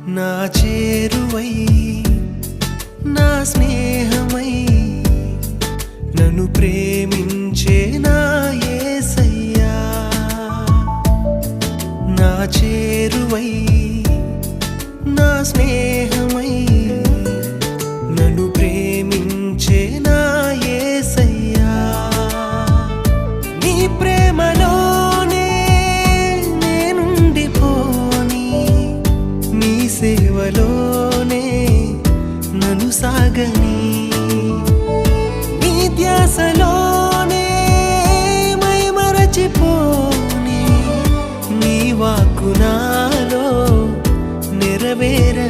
నా చేరువై నా స్నేహమై నన్ను ప్రేమించే నా యేసయ్యా నా చేరువై నా స్నేహమై నన్ను ప్రేమించే నా యేసయ్యా నీ ప్రేమలోనే నేనుండిపోని నీ సేవలోనే నన్ను సాగని నీ ధ్యాసలోనే మై మరచిపోని నీ వాక్కు నాలో నెరవేరని